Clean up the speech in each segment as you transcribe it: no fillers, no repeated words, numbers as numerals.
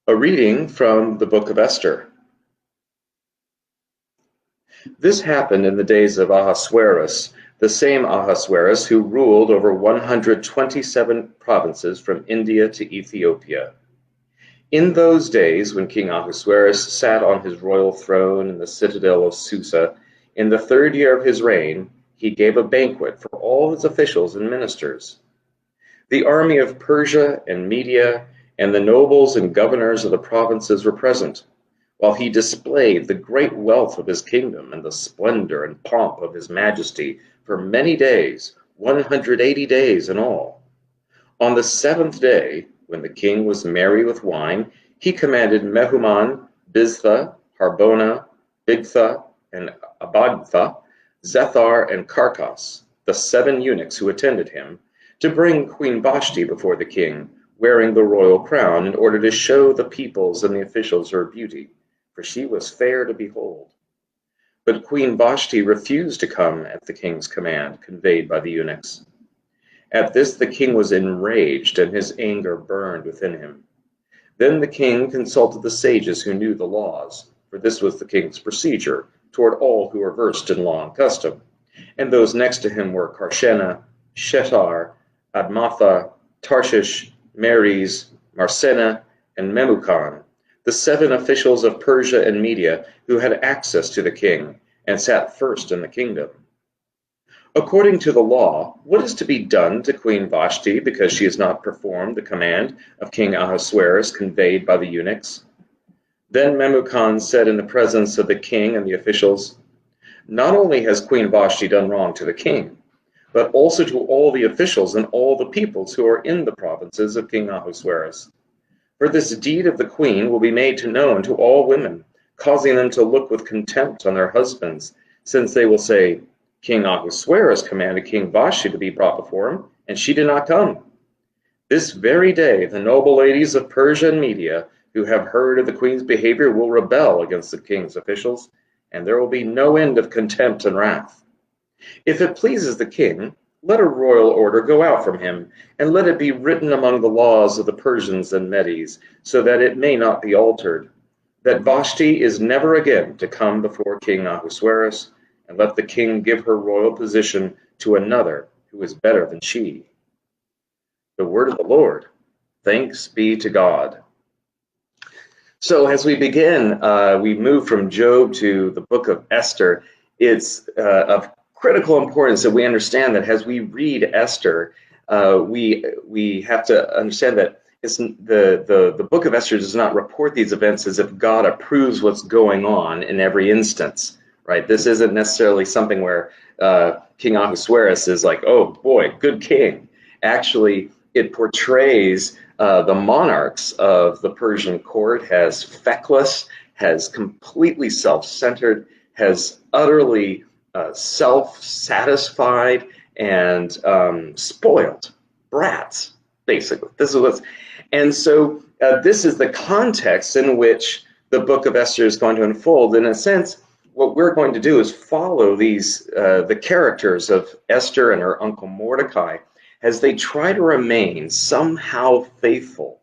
A reading from the book of Esther. This happened in the days of Ahasuerus, the same Ahasuerus who ruled over 127 provinces from India to Ethiopia. In those days, when King Ahasuerus sat on his royal throne in the citadel of Susa, in the 3rd year of his reign, he gave a banquet for all his officials and ministers. The army of Persia and Media and the nobles and governors of the provinces were present, while he displayed the great wealth of his kingdom and the splendor and pomp of his majesty for many days, 180 days in all. On the 7th day, when the king was merry with wine, he commanded Mehuman, Biztha, Harbona, Bigtha, and Abagtha, Zethar, and Carcas, the 7 eunuchs who attended him, to bring Queen Vashti before the king, wearing the royal crown, in order to show the peoples and the officials her beauty, for she was fair to behold. But Queen Vashti refused to come at the king's command, conveyed by the eunuchs. At this the king was enraged, and his anger burned within him. Then the king consulted the sages who knew the laws, for this was the king's procedure toward all who were versed in law and custom. And those next to him were Karshena, Shethar, Admatha, Tarshish, Meres, Marsena, and Memucan, the 7 officials of Persia and Media who had access to the king and sat first in the kingdom. According to the law, what is to be done to Queen Vashti because she has not performed the command of King Ahasuerus conveyed by the eunuchs? Then Memucan said in the presence of the king and the officials, "Not only has Queen Vashti done wrong to the king, but also to all the officials and all the peoples who are in the provinces of King Ahasuerus. For this deed of the queen will be made known to all women, causing them to look with contempt on their husbands, since they will say, 'King Ahasuerus commanded King Vashti to be brought before him, and she did not come.' This very day the noble ladies of Persia and Media, who have heard of the queen's behavior, will rebel against the king's officials, and there will be no end of contempt and wrath. If it pleases the king, let a royal order go out from him, and let it be written among the laws of the Persians and Medes, so that it may not be altered, that Vashti is never again to come before King Ahasuerus, and let the king give her royal position to another who is better than she." The word of the Lord. Thanks be to God. So as we begin, we move from Job to the book of Esther. It's of critical importance that we understand that as we read Esther, we have to understand that the book of Esther does not report these events as if God approves what's going on in every instance. Right? This isn't necessarily something where King Ahasuerus is like, "Oh boy, good king." Actually, it portrays the monarchs of the Persian court as feckless, has completely self-centered, has utterly self-satisfied and spoiled brats, basically. And so this is the context in which the book of Esther is going to unfold. In a sense, what we're going to do is follow the characters of Esther and her uncle Mordecai as they try to remain somehow faithful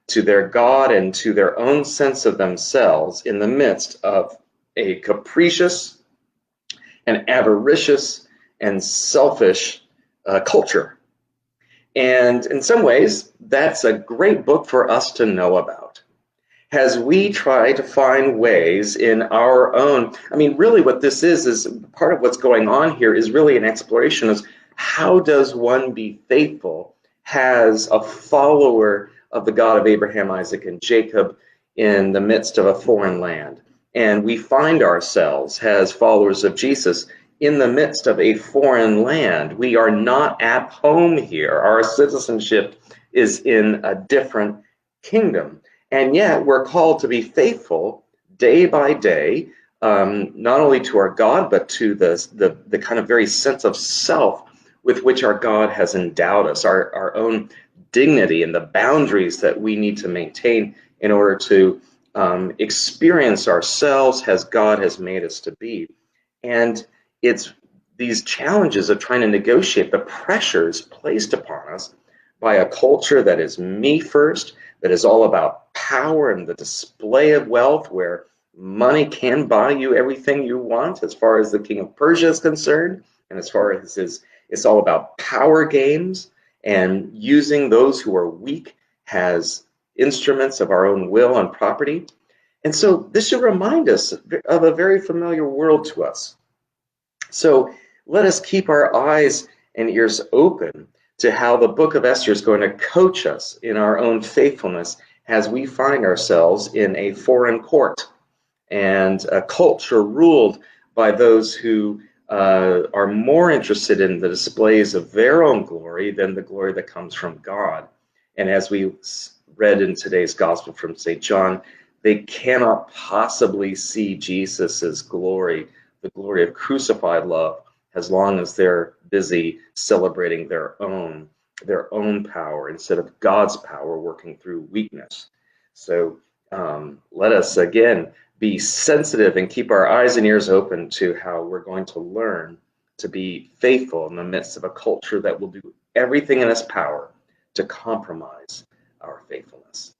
to their God and to their own sense of themselves in the midst of a capricious and avaricious and selfish culture. And in some ways, that's a great book for us to know about. As we try to find ways in our own, really what this is part of what's going on here is really an exploration of how does one be faithful as a follower of the God of Abraham, Isaac, and Jacob in the midst of a foreign land. And we find ourselves as followers of Jesus in the midst of a foreign land. We are not at home here. Our citizenship is in a different kingdom. And yet we're called to be faithful day by day, not only to our God, but to the kind of very sense of self with which our God has endowed us, our own dignity and the boundaries that we need to maintain in order to experience ourselves as God has made us to be. And it's these challenges of trying to negotiate the pressures placed upon us by a culture that is me first, that is all about power and the display of wealth, where money can buy you everything you want, as far as the king of Persia is concerned, and as far as it's all about power games and using those who are weak as instruments of our own will and property. And so this should remind us of a very familiar world to us. So let us keep our eyes and ears open to how the book of Esther is going to coach us in our own faithfulness as we find ourselves in a foreign court and a culture ruled by those who are more interested in the displays of their own glory than the glory that comes from God. And as we read in today's gospel from St. John, they cannot possibly see Jesus's glory, the glory of crucified love, as long as they're busy celebrating their own power instead of God's power working through weakness. So let us again be sensitive and keep our eyes and ears open to how we're going to learn to be faithful in the midst of a culture that will do everything in its power to compromise our faithfulness.